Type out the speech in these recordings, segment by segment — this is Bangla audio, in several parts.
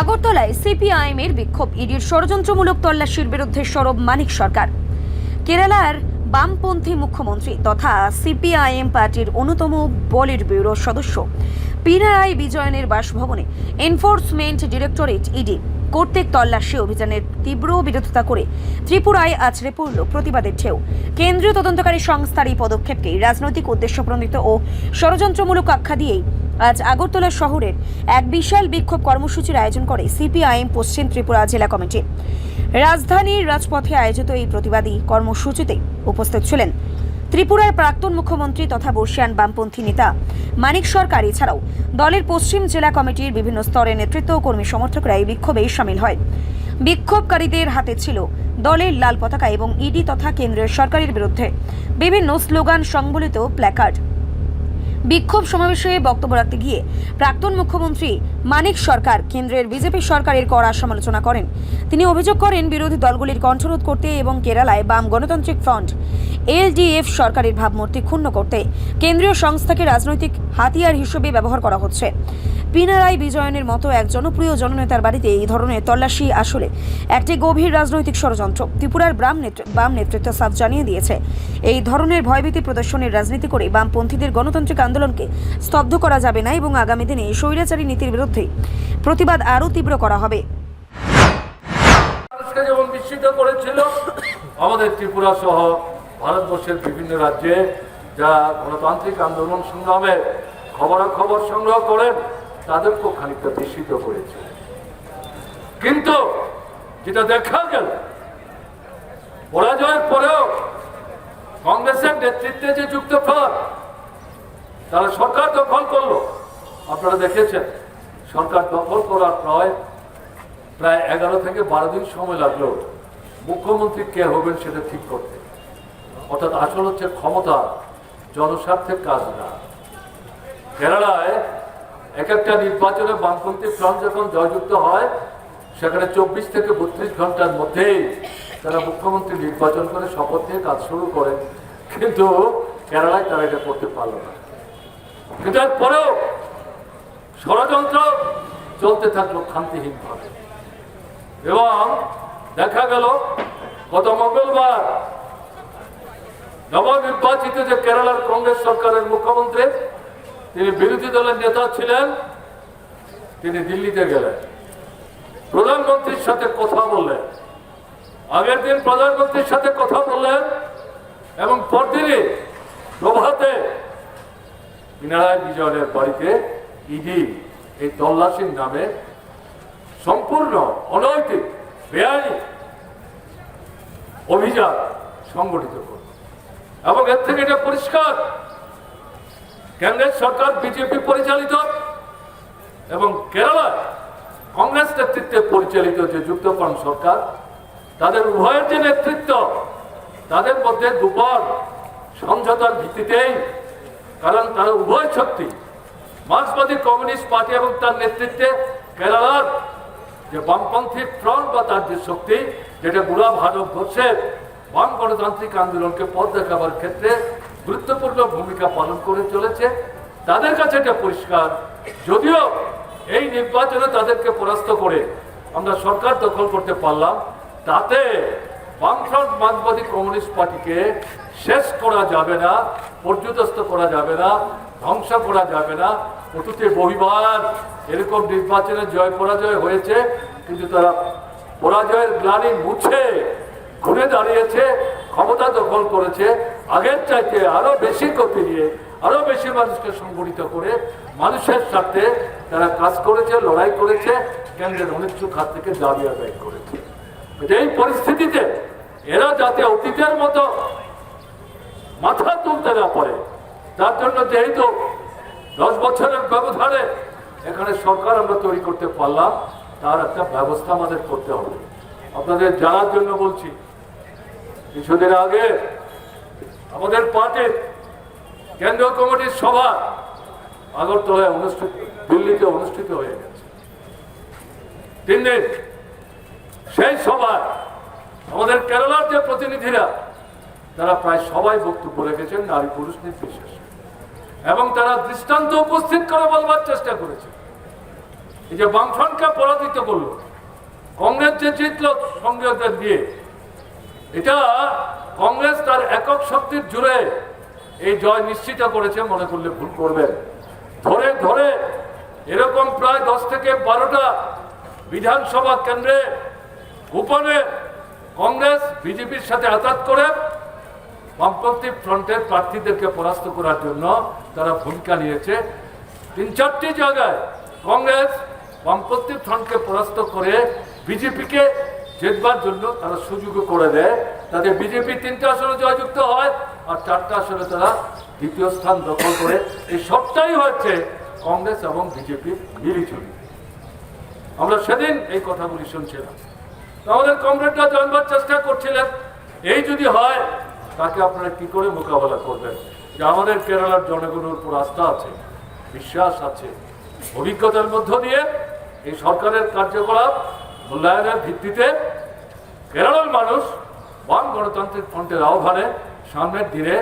আগরতলায় সিপিআইএম এর বিক্ষোভ, ইডির ষড়যন্ত্রমূলক তল্লাশির বিরুদ্ধে সরব মানিক সরকার। কেরালার বামপন্থী মুখ্যমন্ত্রী তথা সিপিআইএম পার্টির অন্যতম পলিট ব্যুরো সদস্য পিনারাই বিজয়নের বাসভবনে এনফোর্সমেন্ট ডিরেক্টরেট ইডি কর্তৃক তল্লাশি অভিযানের তীব্র বিরোধিতা করে ত্রিপুরায় আছড়ে পড়ল প্রতিবাদের ঢেউ। কেন্দ্রীয় তদন্তকারী সংস্থার এই পদক্ষেপকে রাজনৈতিক উদ্দেশ্যপ্রণোদিত ও ষড়যন্ত্রমূলক আখ্যা দিয়েই আজ আগরতলা শহরের এক বিশাল বিক্ষোভ কর্মসূচির আয়োজন করে সিপিআইএম পশ্চিম ত্রিপুরা জেলা কমিটি। রাজধানীর রাজপথে আয়োজিত এই প্রতিবাদী কর্মসূচিতে উপস্থিত ছিলেন ত্রিপুরার প্রাক্তন মুখ্যমন্ত্রী তথা বর্ষিয়ান বামপন্থী নেতা মানিক সরকার। এছাড়াও দলের পশ্চিম জেলা কমিটির বিভিন্ন স্তরের নেতৃত্ব ও কর্মী সমর্থকরা এই বিক্ষোভে সামিল হয়। বিক্ষোভকারীদের হাতে ছিল দলের লাল পতাকা এবং ইডি তথা কেন্দ্রীয় সরকারের বিরুদ্ধে বিভিন্ন স্লোগান সংবলিত প্ল্যাকার্ড। বিক্ষোভ সমাবেশে বক্তব্য রাখতে গিয়ে প্রাক্তন মুখ্যমন্ত্রী মানিক সরকার কেন্দ্রের বিজেপি সরকারের কড়া সমালোচনা করেন। তিনি অভিযোগ করেন বিরোধী দলগুলির কণ্ঠরোধ করতে এবং কেরালায় বাম গণতান্ত্রিক ফ্রন্ট এলডিএফ সরকারের ভাবমূর্তি ক্ষুণ্ণ করতে কেন্দ্রীয় সংস্থাকে রাজনৈতিক হাতিয়ার হিসেবে ব্যবহার করা হচ্ছে। পিনারাই বিজয়নের মতো এক জনপ্রিয় জননেতার বাড়িতে এই ধরনের তল্লাশি আসলে একটি গভীর রাজনৈতিক ষড়যন্ত্র। ত্রিপুরার বাম নেতৃত্ব সাফ জানিয়ে দিয়েছে, এই ধরনের ভয়ভীতি প্রদর্শনের রাজনীতি করে বামপন্থীদের গণতান্ত্রিক আন্দোলনকে স্তব্ধ করা যাবে না এবং আগামী দিনে স্বৈরাচারী নীতির বিরুদ্ধে প্রতিবাদ আরও তীব্র করা হবে। যেমন বিস্মিত করেছিল আমাদের ত্রিপুরা সহ ভারতবর্ষের বিভিন্ন রাজ্যে যা গণতান্ত্রিক আন্দোলন সংগ্রামে খবরাখবর সংগ্রহ করেন তাদেরকেও খানিকটা বিস্মিত করেছে। কিন্তু যেটা দেখা গেল পরাজয়ের পরেও কংগ্রেসের নেতৃত্বে যে যুক্তফ্রন্ট তারা সরকার দখল করলো। আপনারা দেখেছেন সরকার দখল করার প্রায় 11 থেকে 12 দিন সময় লাগলো মুখ্যমন্ত্রী কে হবেন সেটা ঠিক করতে। অর্থাৎ আসল হচ্ছে ক্ষমতা জনস্বার্থের কাজ না। কেরালায় এক একটা নির্বাচনে বামপন্থী ফ্রন্ট যখন জয়যুক্ত হয় সেখানে 24 থেকে 32 ঘন্টার মধ্যেই তারা মুখ্যমন্ত্রী নির্বাচন করে শপথ নিয়ে কাজ শুরু করে। কিন্তু কেরালায় তারা এটা করতে পারল না। কিন্তু এরপরেও ষড়যন্ত্র চলতে থাকলো শান্তিহীনভাবে এবং দেখা গেল গত মঙ্গলবার নবনির্বাচিত যে কেরালার কংগ্রেস সরকারের মুখ্যমন্ত্রী, তিনি বিরোধী দলের নেতা ছিলেন, তিনি দিল্লিতে গেলেন, প্রধানমন্ত্রীর সাথে কথা বললেন। আগের দিন প্রধানমন্ত্রীর সাথে কথা বললেন এবং পরদিনই প্রভাতে পিনারাই বিজয়নের বাড়িতে ইডি এই তল্লাশির নামে সম্পূর্ণ অনৈতিক বেআইনি অভিযান সংগঠিত করল। এবং এর থেকে এটা পরিষ্কার কেন্দ্রের সরকার বিজেপি পরিচালিত এবং কেরালায় কংগ্রেস নেতৃত্বে পরিচালিত যে যুক্তফ্রন্ট সরকার, তাদের উভয়ের যে নেতৃত্ব তাদের মধ্যে দুবার সমঝোতার ভিত্তিতেই, কারণ তারা উভয় শক্তি মার্ক্সবাদী কমিউনিস্ট পার্টি এবং তার নেতৃত্বে কেরালার যে বামপন্থী ফ্রন্ট বা তার যে শক্তি যেটা পুরা ভারতবর্ষের বাম গণতান্ত্রিক আন্দোলনকে পথ দেখাবার ক্ষেত্রে গুরুত্বপূর্ণ ভূমিকা পালন করে চলেছে, তাদের কাছে এটা পরিষ্কার। যদিও এই নির্বাচনে তাদেরকে পরাস্ত করে আমরা সরকার দখল করতে পারলাম, তাতে বামফ্রন্ট মার্ক্সবাদী কমিউনিস্ট পার্টিকে শেষ করা যাবে না, পর্যদস্ত করা যাবে না, ধ্বংস করা যাবে না। অতীতে বহুবার এরকম নির্বাচনে জয় পরাজয় হয়েছে, কিন্তু তারা পরাজয়ের গ্লানি মুছে ঘুরে দাঁড়িয়েছে, ক্ষমতা দখল করেছে, আগের চাইতে আরো বেশি গতি নিয়ে আরো বেশি মানুষকে সংগঠিত করে মানুষের স্বার্থে তারা কাজ করেছে, লড়াই করেছে, কেন্দ্রের অনেক হাত থেকে দাবি আদায় করেছে। এই পরিস্থিতিতে এরা যাতে অতীতের মতো মাথা তুলতে না পারে, তার জন্য যেহেতু 10 বছরের ব্যবধানে এখানে সরকার আমরা তৈরি করতে পারলাম, তার একটা ব্যবস্থা আমাদের করতে হবে। আপনাদের জানার জন্য বলছি, কিছুদিন আগে আমাদের পার্টির কেন্দ্রীয় কমিটির সভা আগরতলায় দিল্লিতে অনুষ্ঠিত হয়ে গেছে 3 দিন। সেই সভায় আমাদের কেরালার যে প্রতিনিধিরা তারা প্রায় সবাই বক্তব্য রেখেছেন নারী পুরুষ নির্বিশেষে, এবং তারা দৃষ্টান্ত উপস্থিত করে বলবার চেষ্টা করেছে এই যে বামফ্রন্টকে পরাজিত করলো, কংগ্রেস যে জিতল সংযোগদের দিয়ে, এটা কংগ্রেস তার একক শক্তির জুড়ে এই জয় নিশ্চিত করেছে মনে করলে ভুল করবেন। ধরে ধরে এরকম প্রায় 10 থেকে 12টা বিধানসভা কেন্দ্রে গোপনে কংগ্রেস বিজেপির সাথে আঘাত করে বামপন্থী ফ্রন্টের প্রার্থীদেরকে পরাস্ত করার জন্য তারা ভূমিকা নিয়েছে। 3-4টি জায়গায় কংগ্রেস বামপন্থী ফ্রন্টকে পরাস্ত করে বিজেপিকে জেতবার জন্য তারা সুযোগ করে দেয়, তাতে বিজেপি 3টা আসনে জয়যুক্ত হয় আর 4টা আসনে তারা দ্বিতীয় স্থান দখল করে। এই সবটাই হচ্ছে কংগ্রেস এবং বিজেপির মিলিছুলি। আমরা সেদিন এই কথাগুলি শুনছিলাম, আমাদের কমরেডরা জানবার চেষ্টা করছিলেন এই যদি হয় তাকে আপনারা কি করে মোকাবেলা করবেন। যে আমাদের কেরালার জনগণের উপর আস্থা আছে, বিশ্বাস আছে, অভিজ্ঞতার মধ্য দিয়ে এই সরকারের কার্যকলাপ মূল্যায়নের ভিত্তিতে কেরালার মানুষ বাম গণতান্ত্রিক ফ্রন্টের আহ্বানে সামনের দিনে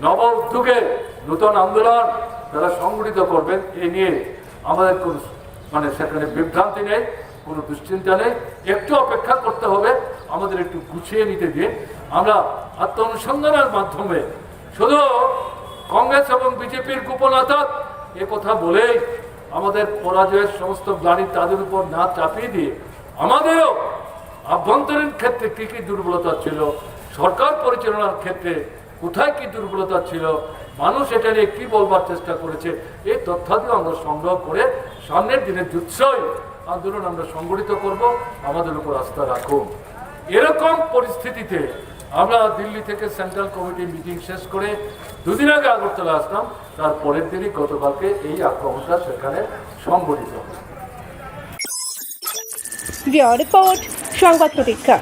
নব উদ্যোগে নূতন আন্দোলন তারা সংগঠিত করবেন। এ নিয়ে আমাদের কোনো সেখানে বিভ্রান্তি নেই, কোনো দুশ্চিন্তা নেই। একটু অপেক্ষা করতে হবে, আমাদের একটু গুছিয়ে নিতে দিয়ে আমরা আত্ম অনুসন্ধানের মাধ্যমে শুধু কংগ্রেস এবং বিজেপির গোপনতা এ কথা বলেই আমাদের পরাজয়ের সমস্ত গ্লানি তাদের উপর না চাপিয়ে দিয়ে আমাদেরও আভ্যন্তরীণ ক্ষেত্রে কী কী দুর্বলতা ছিল, সরকার পরিচালনার ক্ষেত্রে কোথায় কি দুর্বলতা ছিল, মানুষ এটা নিয়ে কী বলবার চেষ্টা করেছে, এই তথ্যাদি আমরা সংগ্রহ করে সামনের দিনে যুৎসই আন্দোলন আমরা সংগঠিত করব। আমাদের উপর আস্থা রাখুন। এরকম পরিস্থিতিতে আমরা দিল্লি থেকে সেন্ট্রাল কমিটি মিটিং শেষ করে 2 দিন আগে আগরতলা আসলাম, তার পরের দিনই গতকালকে এই আক্রমণটা সেখানে সংগঠিত হয়। রিপোর্ট সংবাদ প্রতীক্ষা।